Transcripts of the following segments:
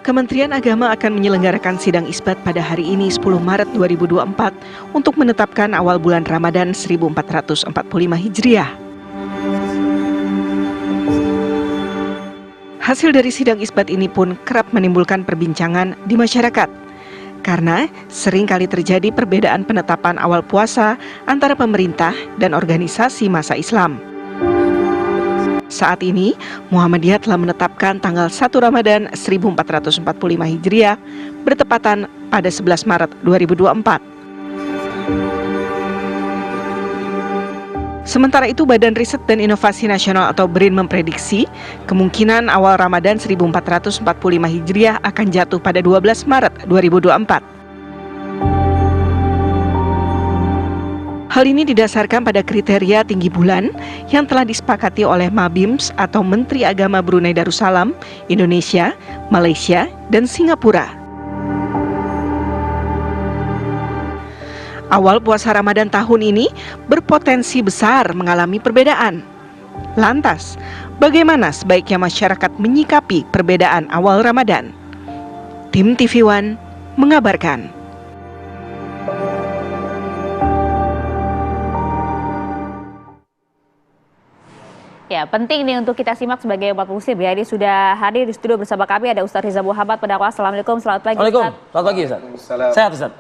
Kementerian Agama akan menyelenggarakan sidang isbat pada hari ini 10 Maret 2024 untuk menetapkan awal bulan Ramadan 1445 Hijriah. Hasil dari sidang isbat ini pun kerap menimbulkan perbincangan di masyarakat, karena sering kali terjadi perbedaan penetapan awal puasa antara pemerintah dan organisasi massa Islam. Saat ini, Muhammadiyah telah menetapkan tanggal 1 Ramadan 1445 Hijriah bertepatan pada 11 Maret 2024. Sementara itu, Badan Riset dan Inovasi Nasional atau BRIN memprediksi kemungkinan awal Ramadan 1445 Hijriah akan jatuh pada 12 Maret 2024. Hal ini didasarkan pada kriteria tinggi bulan yang telah disepakati oleh Mabims atau Menteri Agama Brunei Darussalam, Indonesia, Malaysia, dan Singapura. Awal puasa Ramadan tahun ini berpotensi besar mengalami perbedaan. Lantas, bagaimana sebaiknya masyarakat menyikapi perbedaan awal Ramadan? Tim TV One mengabarkan. Ya, penting nih untuk kita simak sebagai umat muslim ya. Ini sudah hadir di studio bersama kami ada Ustaz Riza Muhammad pendakwah. Assalamualaikum, selamat pagi. Assalamualaikum, selamat pagi Ustaz. Sehat Ustaz?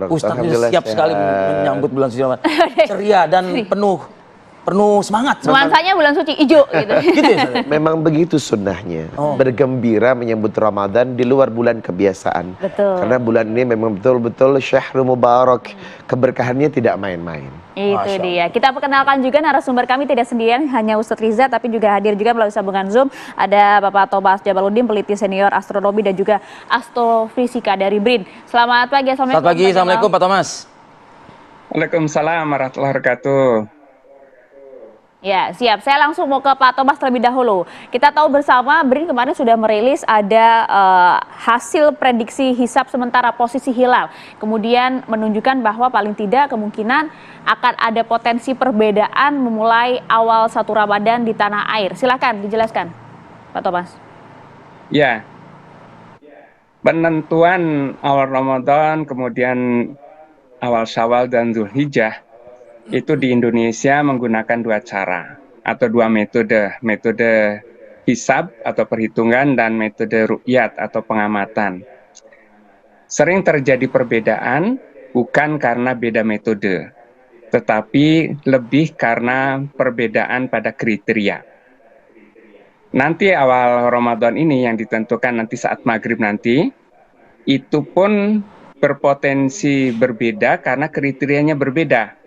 Ustaz siap sekali menyambut bulan suci Ramadan. Ceria dan penuh semangat. Nuansanya bulan suci hijau gitu. Gitu ya Ustaz? Memang begitu sunnahnya. Bergembira menyambut Ramadan di luar bulan kebiasaan. Betul. Karena bulan ini memang betul-betul syahrul mubarak. Keberkahannya tidak main-main. Itu dia. Kita perkenalkan juga narasumber kami tidak sendirian hanya Ustadz Riza, tapi juga hadir juga melalui sambungan Zoom ada Bapak Tobas Jabaluddin, peneliti senior astronomi dan juga astrofisika dari BRIN. Selamat pagi. Selamat pagi. Assalamualaikum Pak Thomas. Waalaikumsalam warahmatullahi wabarakatuh. Ya, siap. Saya langsung mau ke Pak Tobas terlebih dahulu. Kita tahu bersama BRIN kemarin sudah merilis ada hasil prediksi hisab sementara posisi hilal. Kemudian menunjukkan bahwa paling tidak kemungkinan akan ada potensi perbedaan memulai awal 1 Ramadan di tanah air. Silakan dijelaskan, Pak Tobas. Ya, penentuan awal Ramadan, kemudian awal Syawal dan Zulhijjah itu di Indonesia menggunakan 2 cara atau 2 metode hisab atau perhitungan dan metode ru'yat atau pengamatan. Sering terjadi perbedaan bukan karena beda metode, tetapi lebih karena perbedaan pada kriteria. Nanti awal Ramadan ini yang ditentukan nanti saat maghrib nanti, itu pun berpotensi berbeda karena kriterianya berbeda.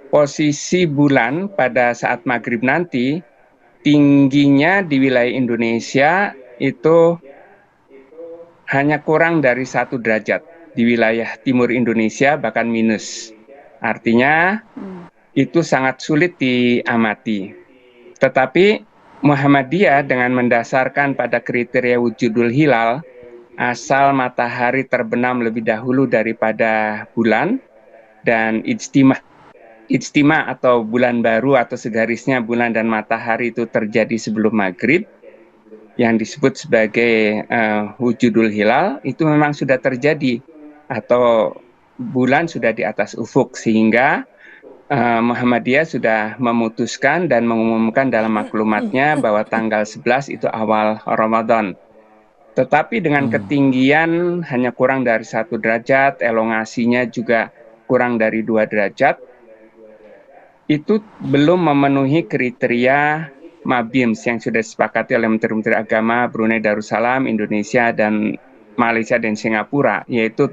Posisi bulan pada saat maghrib nanti tingginya di wilayah Indonesia itu hanya kurang dari 1 derajat. Di wilayah timur Indonesia bahkan minus. Artinya itu sangat sulit diamati. Tetapi Muhammadiyah dengan mendasarkan pada kriteria wujudul hilal, asal matahari terbenam lebih dahulu daripada bulan, dan ijtima atau bulan baru atau segarisnya bulan dan matahari itu terjadi sebelum maghrib, yang disebut sebagai wujudul hilal, itu memang sudah terjadi atau bulan sudah di atas ufuk, sehingga Muhammadiyah sudah memutuskan dan mengumumkan dalam maklumatnya bahwa tanggal 11 itu awal Ramadan. Tetapi dengan ketinggian hanya kurang dari 1 derajat, elongasinya juga kurang dari 2 derajat, itu belum memenuhi kriteria Mabims yang sudah disepakati oleh Menteri-Menteri Agama Brunei Darussalam, Indonesia, dan Malaysia dan Singapura, yaitu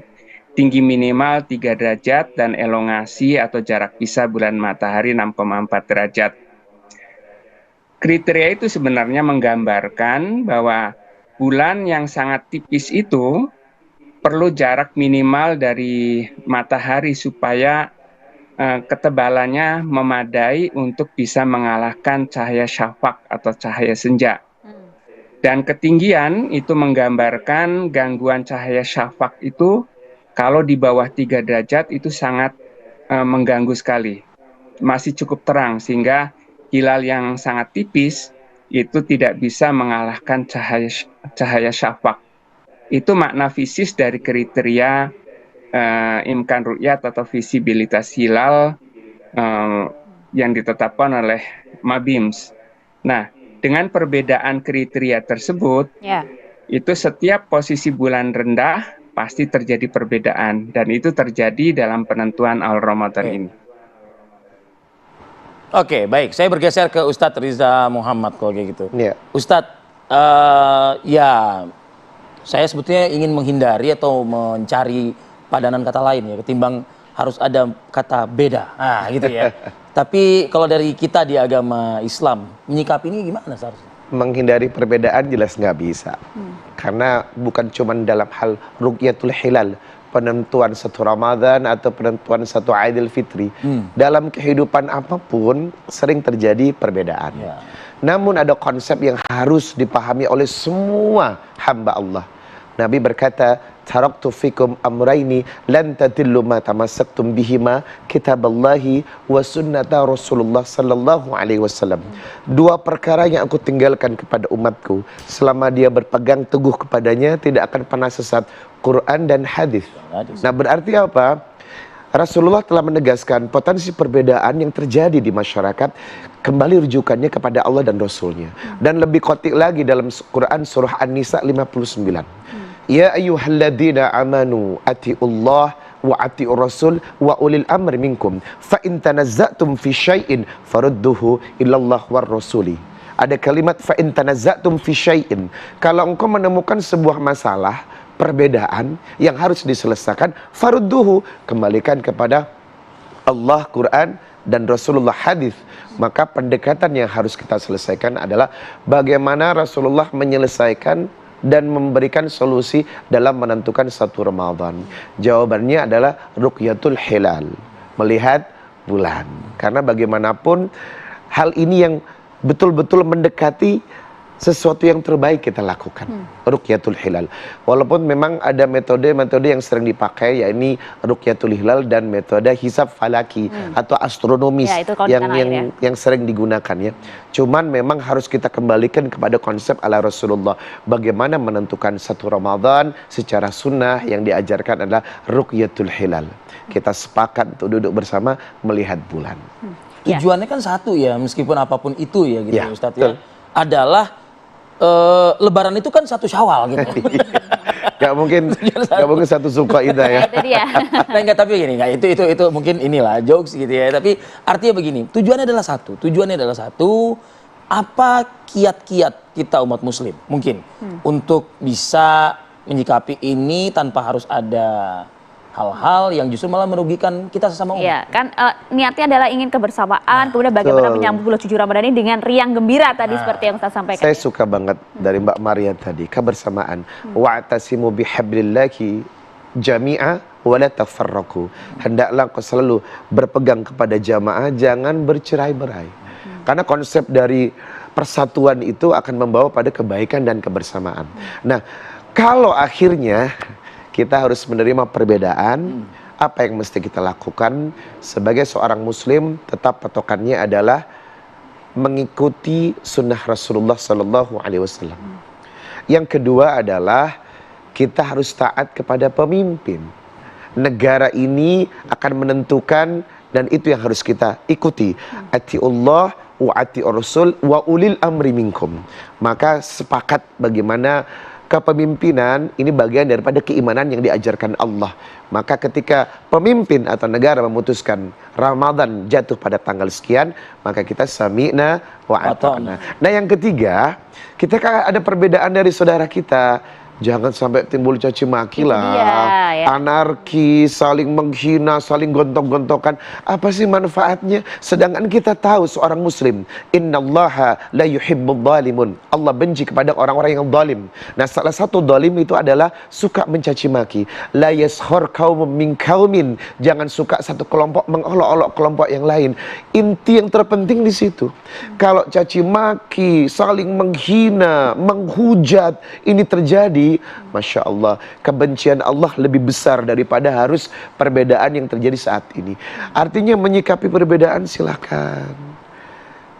tinggi minimal 3 derajat dan elongasi atau jarak pisah bulan matahari 6,4 derajat. Kriteria itu sebenarnya menggambarkan bahwa bulan yang sangat tipis itu perlu jarak minimal dari matahari supaya ketebalannya memadai untuk bisa mengalahkan cahaya syafaq atau cahaya senja. Dan ketinggian itu menggambarkan gangguan cahaya syafaq itu kalau di bawah 3 derajat itu sangat mengganggu sekali. Masih cukup terang sehingga hilal yang sangat tipis itu tidak bisa mengalahkan cahaya syafaq. Itu makna fisis dari kriteria imkan ru'yat atau visibilitas hilal yang ditetapkan oleh Mabims. Nah, dengan perbedaan kriteria tersebut, itu setiap posisi bulan rendah pasti terjadi perbedaan, dan itu terjadi dalam penentuan awal Ramadan ini. Oke, baik. Saya bergeser ke Ustadz Riza Muhammad kalau kayak gitu. Ustadz, ya saya sebetulnya ingin menghindari atau mencari padanan kata lain ya, ketimbang harus ada kata beda. Nah, gitu ya. Tapi kalau dari kita di agama Islam, menyikapi ini gimana seharusnya? Menghindari perbedaan jelas nggak bisa. Karena bukan cuma dalam hal ru'yatul hilal, penentuan satu Ramadan atau penentuan satu Aidil Fitri. Dalam kehidupan apapun sering terjadi perbedaan. Namun ada konsep yang harus dipahami oleh semua hamba Allah. Nabi berkata, taraktu fikum amraini lan tadillu ma tamassaktum bihima kitaballahi wa sunnata Rasulullah sallallahu alaihi wasallam. Dua perkara yang aku tinggalkan kepada umatku, selama dia berpegang teguh kepadanya tidak akan pernah sesat, Quran dan hadis. Nah, berarti apa? Rasulullah telah menegaskan potensi perbedaan yang terjadi di masyarakat, kembali rujukannya kepada Allah dan Rasulnya. Dan lebih kotik lagi dalam Quran surah An-Nisa 59. Ya ayyuhalladzina amanu atiullah wa atiur rasul wa ulil amri minkum fa in tanazza'tum fi syai'in farudduhu ilallah war rasuli. Ada kalimat fa in tanazza'tum fi syai'in. Kalau engkau menemukan sebuah masalah, perbedaan yang harus diselesaikan, farudduhu, kembalikan kepada Allah, Quran dan Rasulullah hadis. Maka pendekatan yang harus kita selesaikan adalah bagaimana Rasulullah menyelesaikan dan memberikan solusi dalam menentukan satu Ramadan. Jawabannya adalah ru'yatul hilal, melihat bulan. Karena bagaimanapun hal ini yang betul-betul mendekati sesuatu yang terbaik kita lakukan, ru'yatul hilal. Walaupun memang ada metode-metode yang sering dipakai, yakni ru'yatul hilal dan metode hisab falaki atau astronomis yang sering digunakan ya. Cuman memang harus kita kembalikan kepada konsep ala Rasulullah. Bagaimana menentukan satu Ramadan secara sunnah yang diajarkan adalah ru'yatul hilal. Kita sepakat untuk duduk bersama melihat bulan. Tujuannya kan satu ya, meskipun apapun itu ya gitu ya, Ustadz ya. Adalah Lebaran itu kan 1 Syawal gitu. Gak mungkin satu Zulqa'dah ya. Itu dia. Nah, enggak, tapi gini, itu mungkin inilah jokes gitu ya. Tapi artinya begini, tujuannya adalah satu. Apa kiat-kiat kita umat Muslim mungkin untuk bisa menyikapi ini tanpa harus ada hal-hal yang justru malah merugikan kita sesama umat. Iya, kan niatnya adalah ingin kebersamaan, kemudian bagaimana menyambut bulan suci Ramadan ini dengan riang gembira tadi seperti yang saya sampaikan. Saya suka banget dari Mbak Maria tadi, kebersamaan. Wa'tasimu bihablillahi jami'a wa la tafarraqu. Hendaklah kau selalu berpegang kepada jamaah, jangan bercerai-berai. Karena konsep dari persatuan itu akan membawa pada kebaikan dan kebersamaan. Nah, kalau akhirnya kita harus menerima perbedaan, apa yang mesti kita lakukan sebagai seorang muslim? Tetap patokannya adalah mengikuti sunnah Rasulullah Sallallahu Alaihi Wasallam. Yang kedua adalah kita harus taat kepada pemimpin. Negara ini akan menentukan, dan itu yang harus kita ikuti. Atiullah wa atiur rasul wa ulil amri minkum. Maka sepakat bagaimana kepemimpinan ini bagian daripada keimanan yang diajarkan Allah. Maka ketika pemimpin atau negara memutuskan Ramadan jatuh pada tanggal sekian, maka kita sami'na wa ata'na. Nah, yang ketiga, kita kan ada perbedaan dari saudara kita. Jangan sampai timbul caci maki lah, anarki, saling menghina, saling gontok-gontokan. Apa sih manfaatnya? Sedangkan kita tahu seorang muslim, innallaha la yuhibbul zalimun. Allah benci kepada orang-orang yang zalim. Nah, salah satu zalim itu adalah suka mencaci maki. La yaskhar qaumun min qaumin. Jangan suka satu kelompok mengolok-olok kelompok yang lain. Inti yang terpenting di situ. Kalau caci maki, saling menghina, menghujat, ini terjadi, Masya Allah, kebencian Allah lebih besar daripada harus perbedaan yang terjadi saat ini. Artinya menyikapi perbedaan silakan.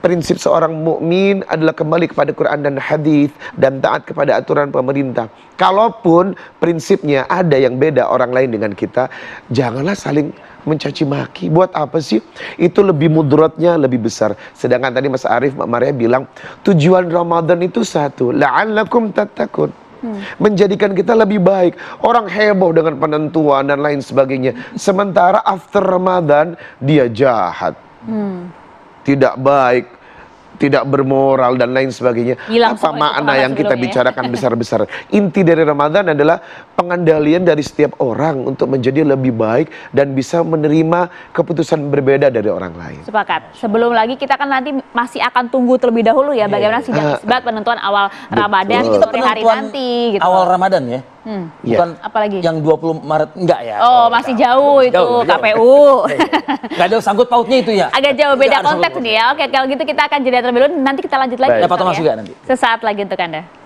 prinsip seorang mukmin adalah kembali kepada Quran dan hadis dan taat kepada aturan pemerintah. Kalaupun prinsipnya ada yang beda orang lain dengan kita, janganlah saling mencaci maki. Buat apa sih? Itu lebih mudaratnya lebih besar. Sedangkan tadi Mas Arief, Mbak Maria bilang tujuan Ramadan itu satu, la'allakum tattaqun. Menjadikan kita lebih baik. Orang heboh dengan penentuan dan lain sebagainya. Sementara after Ramadan dia jahat, tidak baik, tidak bermoral dan lain sebagainya. Hilang Apa semua makna yang kita sebelumnya. bicarakan besar-besar? Inti dari Ramadan adalah pengendalian dari setiap orang untuk menjadi lebih baik dan bisa menerima keputusan berbeda dari orang lain. Sepakat. Sebelum lagi kita kan nanti masih akan tunggu terlebih dahulu ya bagaimana sidang isbat penentuan awal Ramadan Betul. sore hari nanti gitu. Awal Ramadan ya. Bukan Apalagi? yang 20 Maret enggak ya? Oh, masih jauh itu Jauh. KPU. Enggak ada sangkut pautnya itu ya. Agak jauh beda Nggak ada konteks sangkut nih ya. Oke, kalau gitu kita akan jeda terlebih dahulu, nanti kita lanjut lagi. Baik. Ya, Pak Thomas juga nanti. Sesaat lagi untuk Anda.